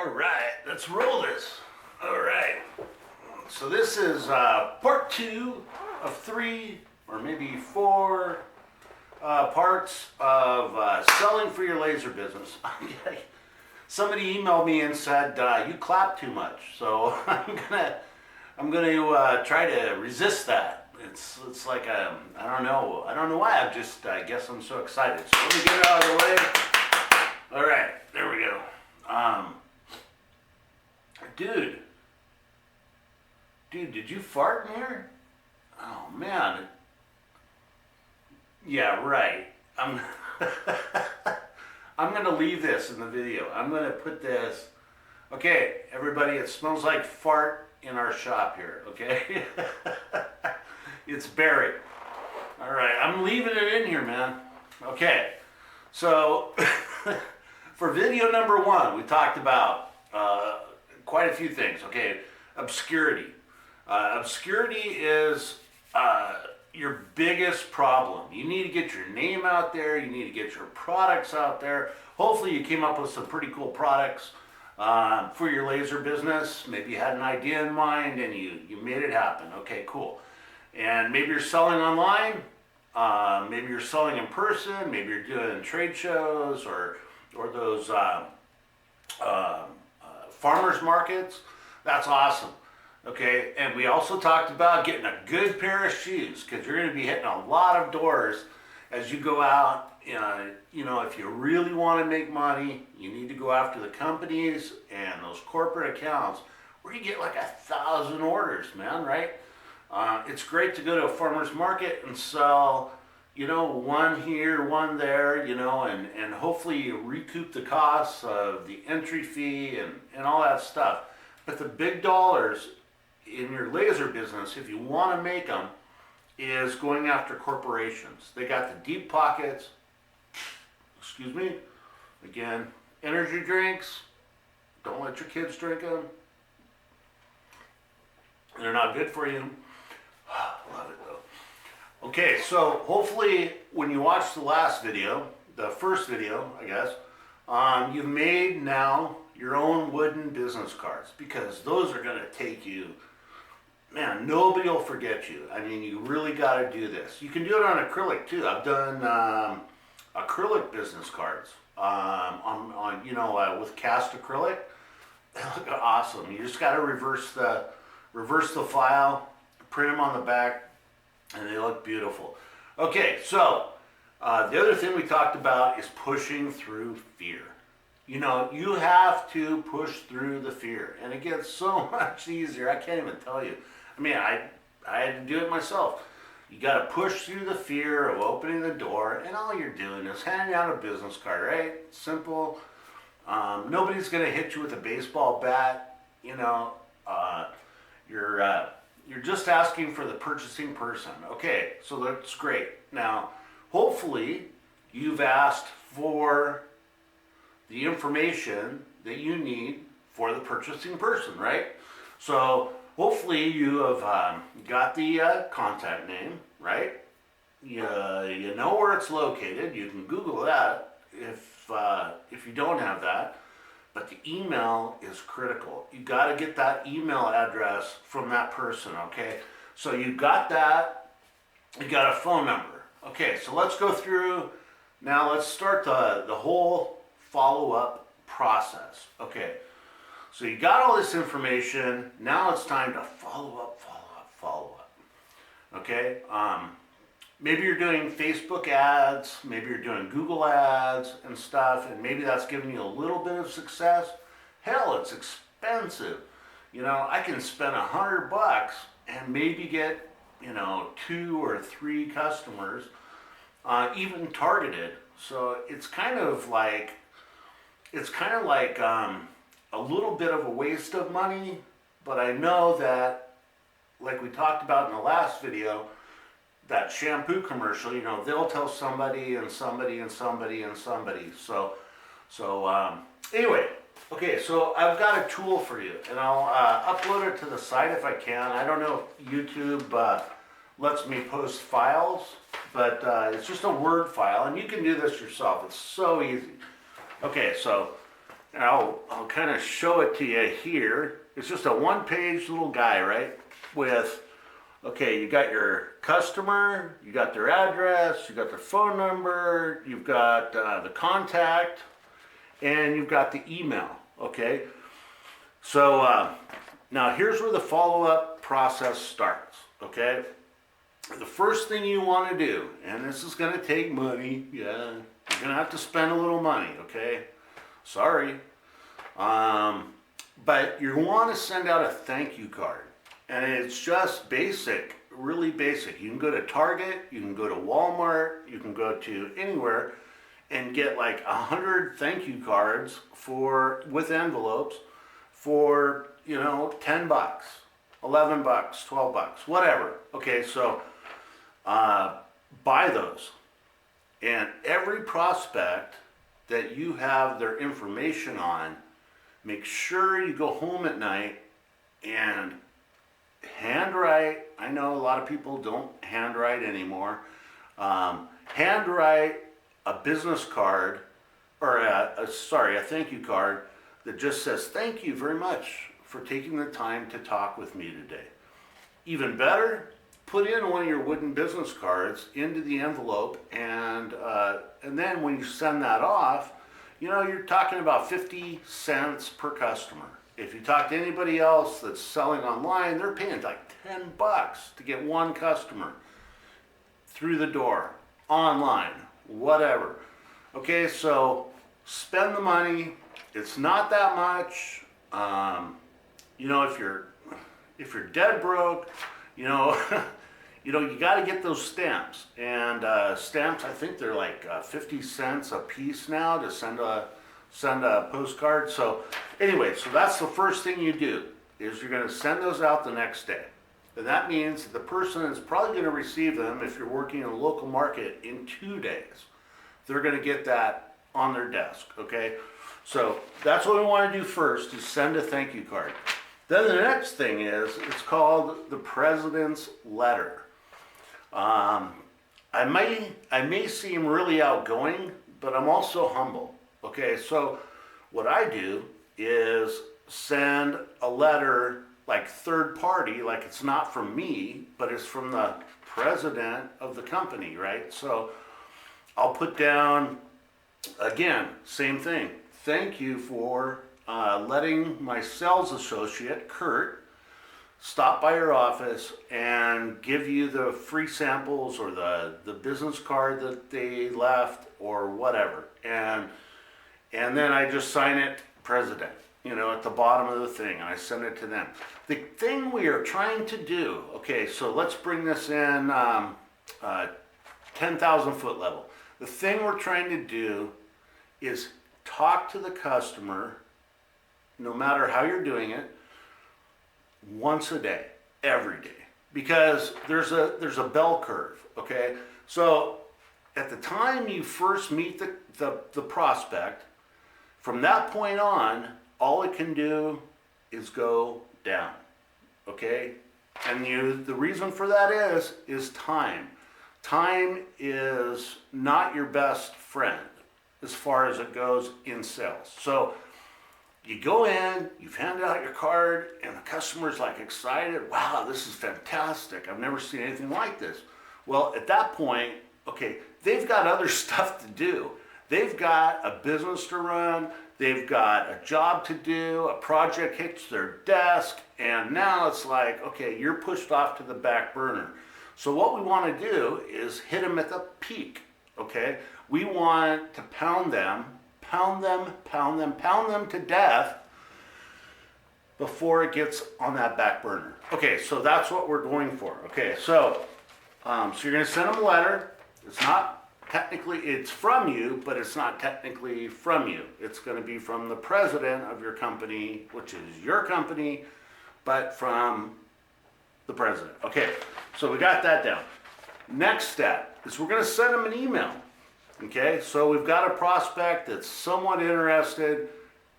All right, let's roll this. All right. So this is part 2 of 3 or maybe 4 parts of selling for your laser business. Somebody emailed me and said you clap too much, so I'm gonna try to resist that. It's like I don't know why. I guess I'm so excited. So let me get it out of the way. All right, there we go. Dude, did you fart in here? Oh man. Yeah, right. I'm gonna leave this in the video. I'm gonna put this. Okay, everybody, it smells like fart in our shop here, okay? It's Barry. All right, I'm leaving it in here, man. Okay, so for video number 1, we talked about quite a few things. Okay, obscurity. Obscurity is your biggest problem. You need to get your name out there. You need to get your products out there. Hopefully you came up with some pretty cool products for your laser business. Maybe you had an idea in mind and you made it happen. Okay, cool. And maybe you're selling online. Maybe you're selling in person. Maybe you're doing trade shows or those farmers markets. That's awesome. Okay, and we also talked about getting a good pair of shoes because you're going to be hitting a lot of doors as you go out. If you really want to make money, you need to go after the companies and those corporate accounts where you get like 1,000 orders, man, right? It's great to go to a farmer's market and sell, one here, one there, and hopefully you recoup the costs of the entry fee and all that stuff. But the big dollars in your laser business, if you want to make them, is going after corporations. They got the deep pockets. Excuse me. Again, energy drinks. Don't let your kids drink them. They're not good for you. Love it though. Okay, so hopefully when you watch the last video, the first video, I guess, you've made now your own wooden business cards because those are going to take you. Man, nobody will forget you. I mean, you really got to do this. You can do it on acrylic too. I've done acrylic business cards with cast acrylic. They look awesome. You just got to reverse the file, print them on the back, and they look beautiful. Okay, so the other thing we talked about is pushing through fear. You have to push through the fear, and it gets so much easier. I can't even tell you. I mean, I had to do it myself. You got to push through the fear of opening the door, and all you're doing is handing out a business card, right? Simple. Nobody's going to hit you with a baseball bat. You're just asking for the purchasing person. Okay, so that's great. Now, hopefully, you've asked for the information that you need for the purchasing person, right? So hopefully you have got the contact name, right? You know where it's located. You can Google that if you don't have that. But the email is critical. You got to get that email address from that person, okay? So you got that. You got a phone number. Okay, so let's go through. Now let's start the whole follow-up process. Okay, so you got all this information. Now it's time to follow up. Okay, maybe you're doing Facebook ads, maybe you're doing Google ads and stuff, and maybe that's giving you a little bit of success. Hell, it's expensive. I can spend $100 and maybe get 2 or 3 customers, even targeted. So it's kind of like a little bit of a waste of money, but I know that, like we talked about in the last video, that shampoo commercial, they'll tell somebody and somebody and somebody and somebody. So anyway, okay, so I've got a tool for you, and I'll upload it to the site if I can. I don't know if YouTube lets me post files, but it's just a Word file, and you can do this yourself. It's so easy. Okay, so And I'll kind of show it to you here. It's just a one-page little guy, right? With, okay, you got your customer, you got their address, you got their phone number, you've got the contact, and you've got the email, okay? So now here's where the follow-up process starts, okay? The first thing you want to do, and this is going to take money, yeah, you're going to have to spend a little money, okay? Sorry. But you want to send out a thank you card. And it's just basic, really basic. You can go to Target, you can go to Walmart, you can go to anywhere and get like 100 thank you cards with envelopes for, you know, 10 bucks, 11 bucks, 12 bucks, whatever. Okay, so buy those. And every prospect that you have their information on, make sure you go home at night and handwrite. I know a lot of people don't handwrite anymore. Handwrite a business card, or a thank you card that just says, thank you very much for taking the time to talk with me today. Even better, put in one of your wooden business cards into the envelope, and then when you send that off, you know, you're talking about 50 cents per customer. If you talk to anybody else that's selling online, they're paying like 10 bucks to get one customer through the door, online, whatever. Okay, so spend the money. It's not that much. You know, if you're dead broke, you know, you got to get those stamps. And stamps, I think they're like 50 cents a piece now to send a postcard. So anyway, so that's the first thing you do, is you're going to send those out the next day. And that means that the person is probably going to receive them, if you're working in a local market, in 2 days. They're going to get that on their desk, okay? So that's what we want to do first, is send a thank you card. Then the next thing is, it's called the President's Letter. I may seem really outgoing, but I'm also humble. Okay, so what I do is send a letter like third party, like it's not from me, but it's from the president of the company, right? So I'll put down, again, same thing. Thank you for letting my sales associate, Kurt, stop by your office and give you the free samples or the business card that they left or whatever. And then I just sign it president, you know, at the bottom of the thing, and I send it to them. The thing we are trying to do, okay, so let's bring this in 10,000 foot level. The thing we're trying to do is talk to the customer, no matter how you're doing it, once a day, every day, because there's a bell curve, okay? So at the time you first meet the prospect, from that point on, all it can do is go down, okay? And the reason for that is time. Time is not your best friend as far as it goes in sales. So you go in, you've handed out your card, and the customer's like excited. Wow, this is fantastic. I've never seen anything like this. Well, at that point, okay, they've got other stuff to do. They've got a business to run. They've got a job to do. A project hits their desk. And now it's like, okay, you're pushed off to the back burner. So what we want to do is hit them at the peak, okay? We want to pound them to death before it gets on that back burner. Okay, so that's what we're going for. Okay, so you're going to send them a letter. It's not technically, it's from you, but it's not technically from you. It's going to be from the president of your company, which is your company, but from the president. Okay, so we got that down. Next step is we're going to send them an email. Okay, so we've got a prospect that's somewhat interested.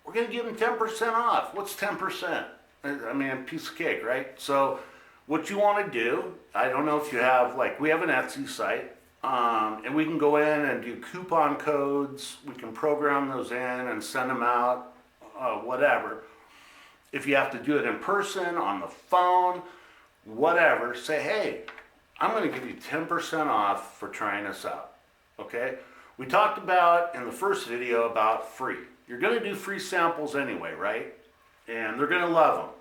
We're going to give them 10% off. What's 10%? I mean, a piece of cake, right? So what you want to do, I don't know if you have, like, we have an Etsy site, and we can go in and do coupon codes. We can program those in and send them out whatever. If you have to do it in person, on the phone, whatever, say, hey, I'm going to give you 10% off for trying us out. Okay? We talked about in the first video about free. You're going to do free samples anyway, right? And they're going to love them.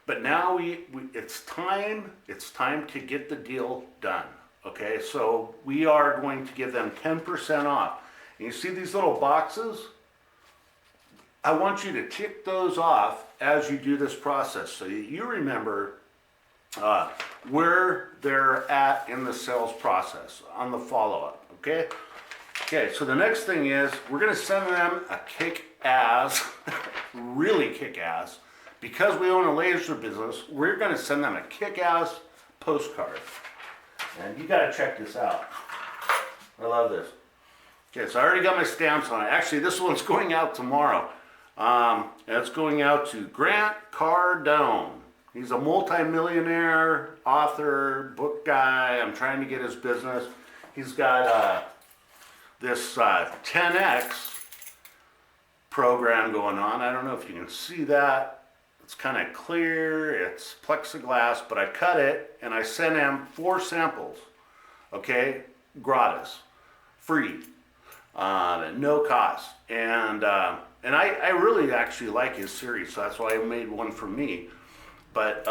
But now it's time to get the deal done. Okay? So we are going to give them 10% off. And you see these little boxes? I want you to tick those off as you do this process so you remember where they're at in the sales process on the follow-up, okay? Okay, so the next thing is we're going to send them a kick-ass, really kick-ass, because we own a laser business, we're going to send them a kick-ass postcard. And you got to check this out. I love this. Okay, so I already got my stamps on it. Actually, this one's going out tomorrow. And it's going out to Grant Cardone. He's a multi-millionaire author, book guy. I'm trying to get his business. He's got this 10X program going on. I don't know if you can see that. It's kind of clear. It's plexiglass, but I cut it and I sent him 4 samples. Okay, gratis, free, no cost. And I really actually like his series, so that's why I made one for me. But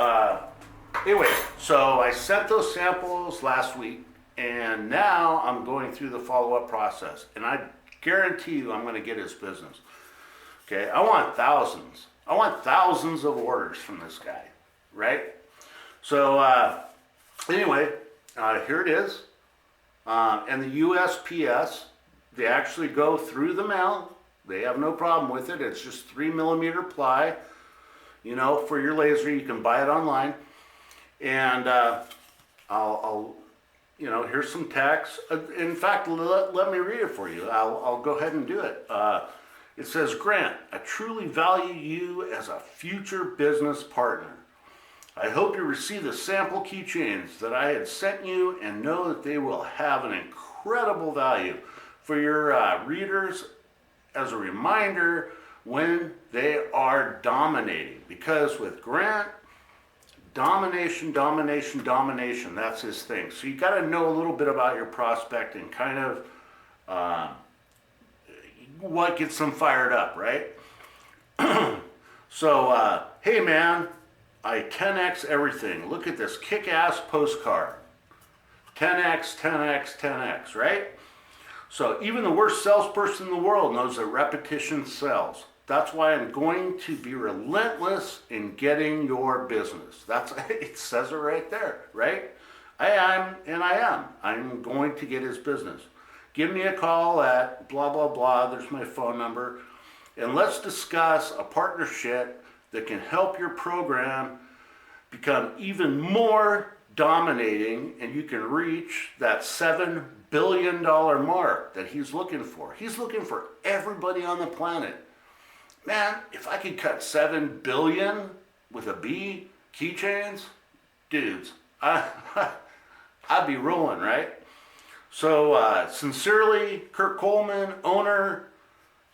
anyway, so I sent those samples last week, and now I'm going through the follow-up process. And I guarantee you I'm going to get his business. Okay, I want thousands. I want thousands of orders from this guy, right? So anyway, here it is. And the USPS, they actually go through the mail. They have no problem with it. It's just 3mm ply. You know, for your laser, you can buy it online. And I'll you know, here's some text. In fact, let me read it for you. I'll go ahead and do it. It says, Grant, I truly value you as a future business partner. I hope you receive the sample keychains that I had sent you and know that they will have an incredible value for your readers as a reminder when they are dominating. Because with Grant, domination, that's his thing. So you got to know a little bit about your prospect and kind of what gets them fired up, right? So, hey man, I 10X everything. Look at this kick-ass postcard. 10X, 10X, 10X, right? So even the worst salesperson in the world knows that repetition sells. That's why I'm going to be relentless in getting your business. It says it right there, right? I am. I'm going to get his business. Give me a call at blah, blah, blah. There's my phone number. And let's discuss a partnership that can help your program become even more dominating, and you can reach that $7 billion mark that he's looking for. He's looking for everybody on the planet. Man, if I could cut 7 billion with a B keychains, dudes, I'd be rolling, right? So sincerely, Kurt Coleman, owner,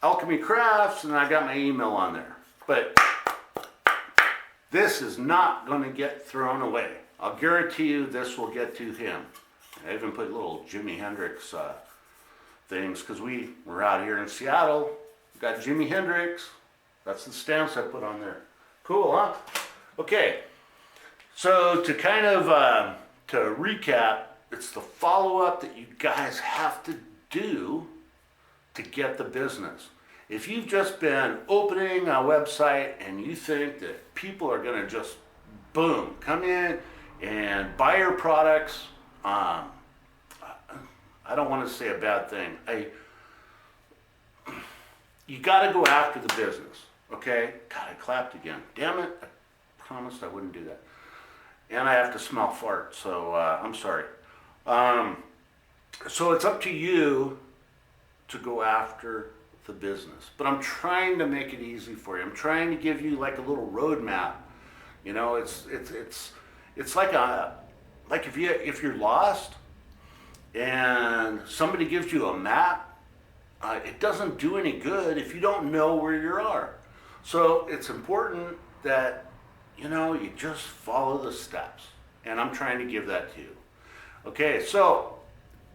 Alchemy Crafts, and I got my email on there. But this is not going to get thrown away. I'll guarantee you this will get to him. I even put little Jimi Hendrix things because we were out here in Seattle. We got Jimi Hendrix. That's the stamps I put on there. Cool, huh? Okay. So to kind of to recap, it's the follow-up that you guys have to do to get the business. If you've just been opening a website and you think that people are going to just, boom, come in and buy your products, I don't want to say a bad thing. You got to go after the business, okay? God, I clapped again. Damn it, I promised I wouldn't do that. And I have to smell fart, so I'm sorry. So it's up to you to go after the business. But I'm trying to make it easy for you. I'm trying to give you like a little roadmap. You know, it's like if you're lost and somebody gives you a map, it doesn't do any good if you don't know where you are. So it's important that, you just follow the steps. And I'm trying to give that to you. Okay, so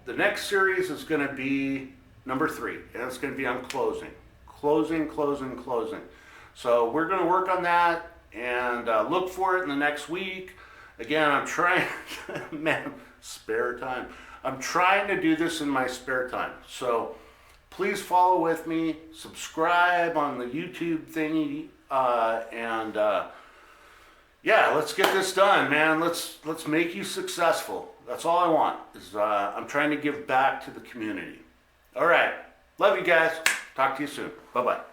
the next series is going to be number 3, and it's going to be on closing. Closing. So we're going to work on that and look for it in the next week. Again, I'm trying, man, spare time. I'm trying to do this in my spare time. So please follow with me, subscribe on the YouTube thingy, and yeah, let's get this done, man. Let's make you successful. That's all I want. Is I'm trying to give back to the community. All right, love you guys. Talk to you soon. Bye-bye.